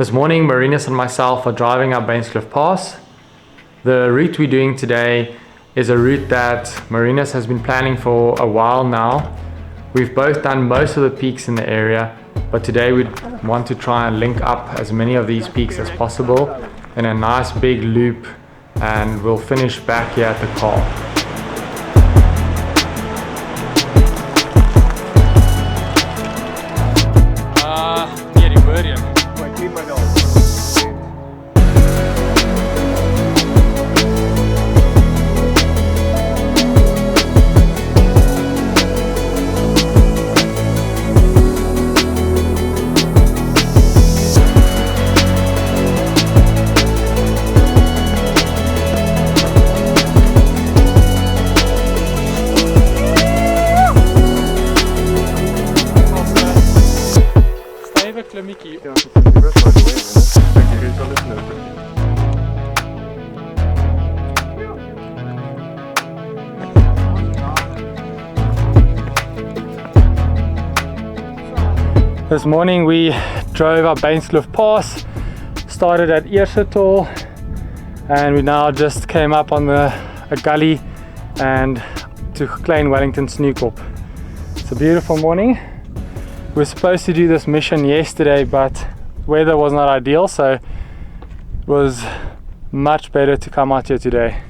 This morning, Marinus and myself are driving up Bainskloof Pass. The route we're doing today is a route that Marinus has been planning for a while now. We've both done most of the peaks in the area, but today we want to try and link up as many of these peaks as possible in a nice big loop, and we'll finish back here at the car. This morning we drove up Bainskloof Pass, started at Eersetol, and we now just came up on a gully and to Klein Wellington-Sneeukop. It's a beautiful morning. We were supposed to do this mission yesterday, but weather was not ideal, so it was much better to come out here today.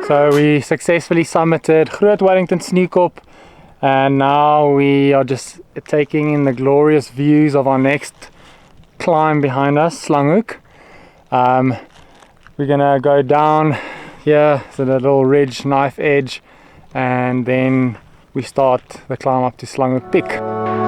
So we successfully summited Groot Wellington-Sneeukop, and now we are just taking in the glorious views of our next climb behind us, Slanghoek. We're gonna go down here to the little ridge, knife edge, and then we start the climb up to Slanghoekpiek.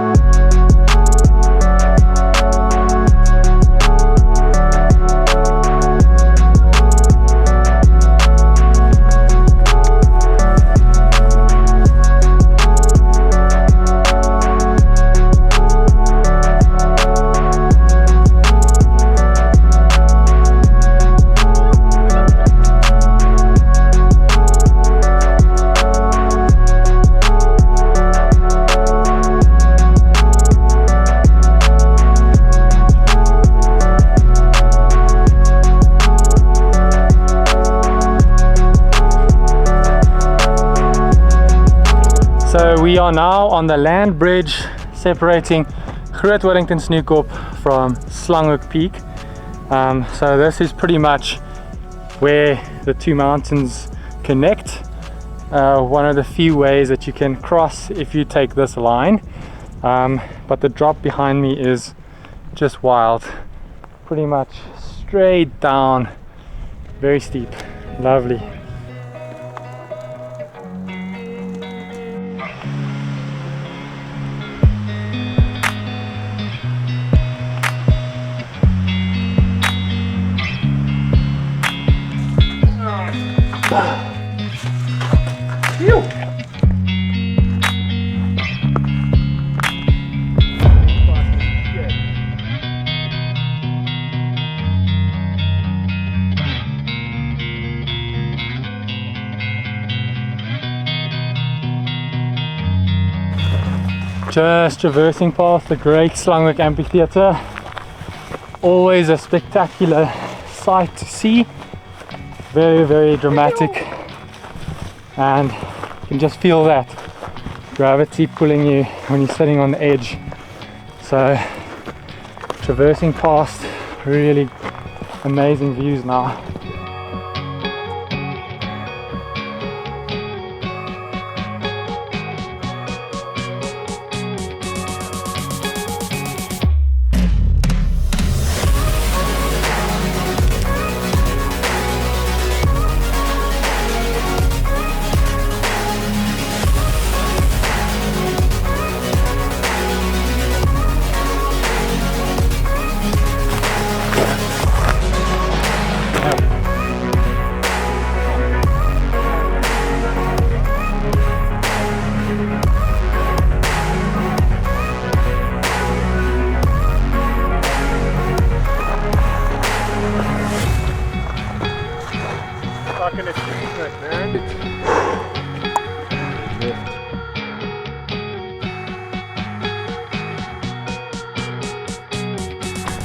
So we are now on the land bridge separating Groot Wellington-Sneeukop from Slanghoekpiek. So this is pretty much where the two mountains connect. One of the few ways that you can cross if you take this line. But the drop behind me is just wild. Pretty much straight down, very steep, lovely. Just traversing past the great Slanghoek amphitheatre. Always a spectacular sight to see. Very, very dramatic, and you can just feel that gravity pulling you when you're sitting on the edge. So traversing past really amazing views now.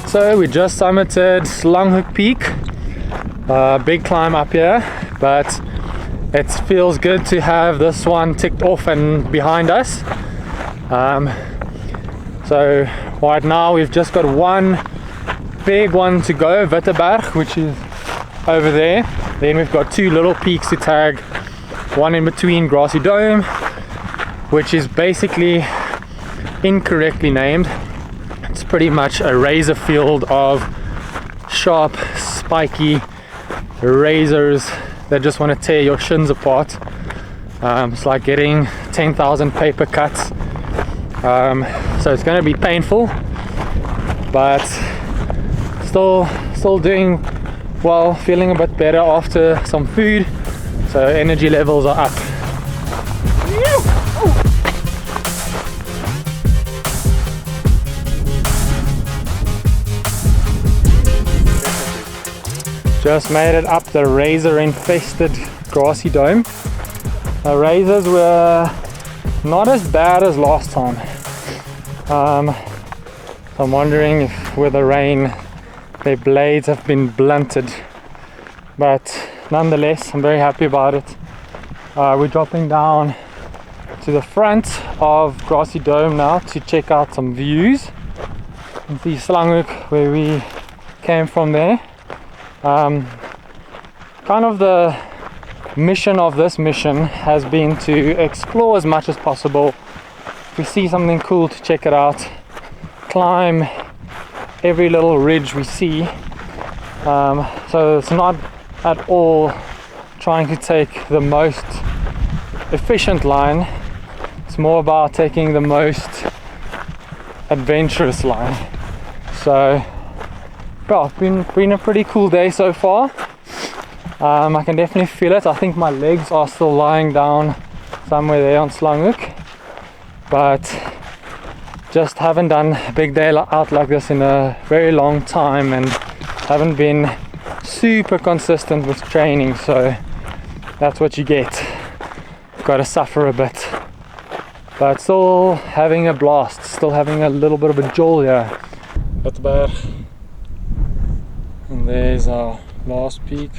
So we just summited Slanghoekpiek, big climb up here, but it feels good to have this one ticked off and behind us. So right now we've just got one big one to go, Witteberg, which is over there. Then we've got two little peaks to tag, one in between Grassy Dome, which is basically incorrectly named. It's pretty much a razor field of sharp, spiky razors that just want to tear your shins apart. It's like getting 10,000 paper cuts. So it's going to be painful, but still doing well, feeling a bit better after some food, so energy levels are up. Just made it up the razor infested Grassy Dome. The razors were not as bad as last time. So I'm wondering if with the rain their blades have been blunted, but nonetheless I'm very happy about it. We're dropping down to the front of Grassy Dome now to check out some views and see Slanghoek where we came from there. Kind of the mission of this mission has been to explore as much as possible. If we see something cool, to check it out, climb every little ridge we see. So it's not at all trying to take the most efficient line, it's more about taking the most adventurous line. So well, it's been a pretty cool day so far. I can definitely feel it. I think my legs are still lying down somewhere there on Slanghoek, but just haven't done a big day out like this in a very long time, and haven't been super consistent with training, so that's what you get. Gotta suffer a bit, but still having a blast, still having a little bit of a jolt here. Witteberg. And there's our last peak,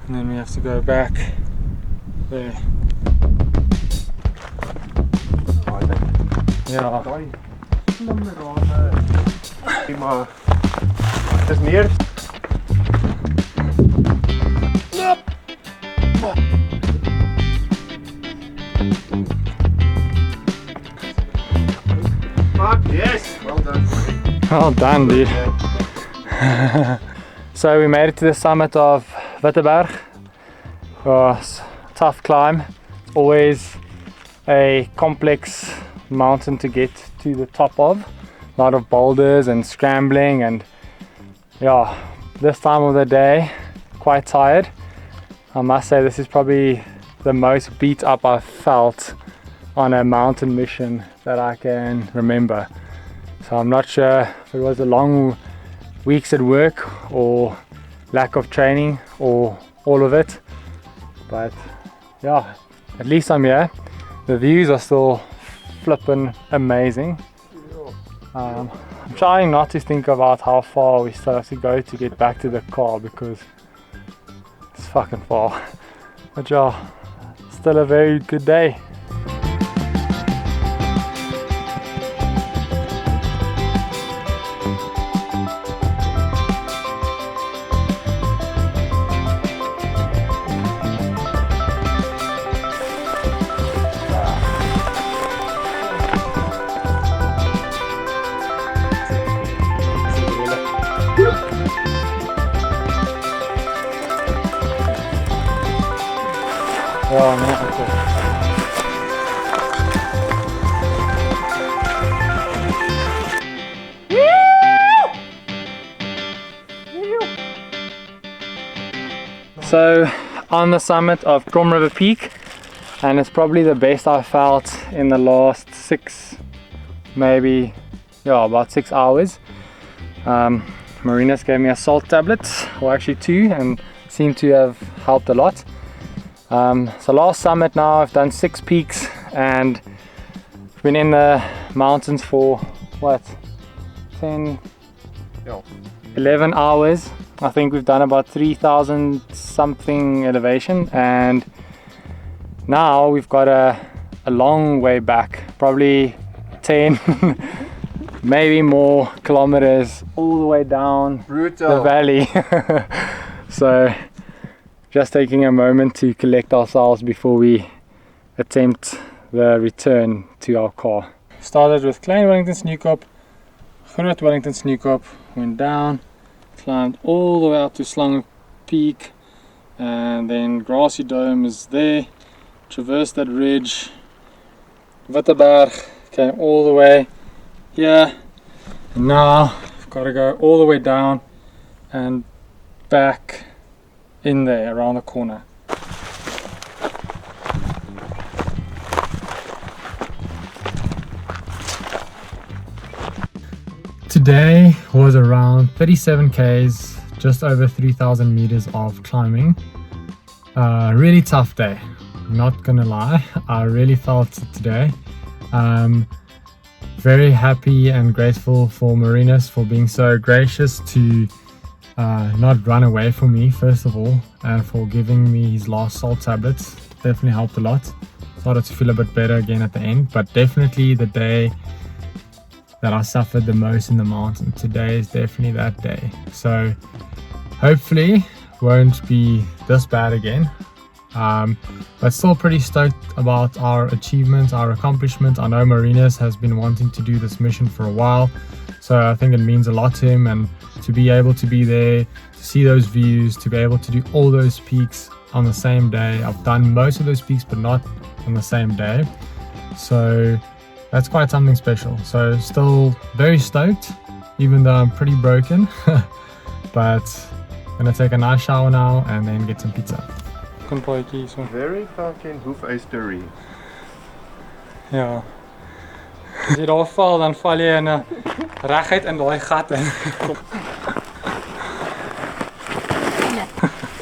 and then we have to go back there. Ja. Het is meer. Yes, well done. Well done, dude. So we made it to the summit of Witteberg. It's a tough climb. Always a complex mountain to get to the top of. A lot of boulders and scrambling, and yeah, this time of the day, quite tired. I must say this is probably the most beat up I've felt on a mountain mission that I can remember. So I'm not sure if it was the long weeks at work or lack of training or all of it, but yeah, at least I'm here. The views are still flipping amazing. I'm trying not to think about how far we still have to go to get back to the car, because it's fucking far. But yeah, still a very good day. Ja, nee, okay. So on the summit of Kromrivierpiek, and it's probably the best I've felt in the last about 6 hours. Marinus gave me a salt tablet, or actually 2, and seemed to have helped a lot. So last summit now, I've done 6 peaks and been in the mountains for what, 10, 11 hours. I think we've done about 3,000 something elevation, and now we've got a long way back, probably 10 maybe more kilometers all the way down the valley. So just taking a moment to collect ourselves before we attempt the return to our car. Started with Klein Wellington-Sneeukop, Groot Wellington-Sneeukop, went down, climbed all the way up to Slanghoekpiek, and then Grassy Dome is there, traversed that ridge, Witteberg, came all the way here, and now I've got to go all the way down and back in there around the corner. Today was around 37 k's, just over 3,000 meters of climbing. Really tough day, not gonna lie. I really felt it today. Very happy and grateful for Marinus for being so gracious to not run away from me, first of all, and for giving me his last salt tablets. Definitely helped a lot. Started to feel a bit better again at the end, but definitely the day that I suffered the most in the mountain. Today is definitely that day. So hopefully won't be this bad again. But still pretty stoked about our achievement, our accomplishment. I know Marinus has been wanting to do this mission for a while, so I think it means a lot to him, and to be able to be there, to see those views, to be able to do all those peaks on the same day. I've done most of those peaks but not on the same day, so that's quite something special. So still very stoked, even though I'm pretty broken. But I'm gonna take a nice shower now and then get some pizza. Very fucking hoefystery. Ja. As jy daar val, dan val jy in 'n reguit in daai gat in.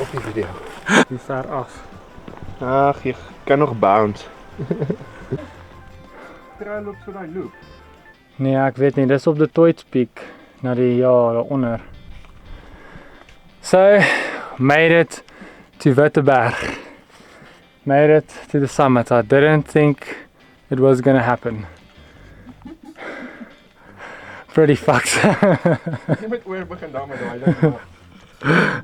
Op die video. Hoe ver af? Ag, jy kan nog bounce. Draai loop so daai loop. Nee, ek weet nie, dis op die Toitspeak, na die daaronder. So, made it to Victorberg. Made it to the summit. I didn't think it was gonna happen. Pretty fucked. Jy moet oor begin daarmee daai.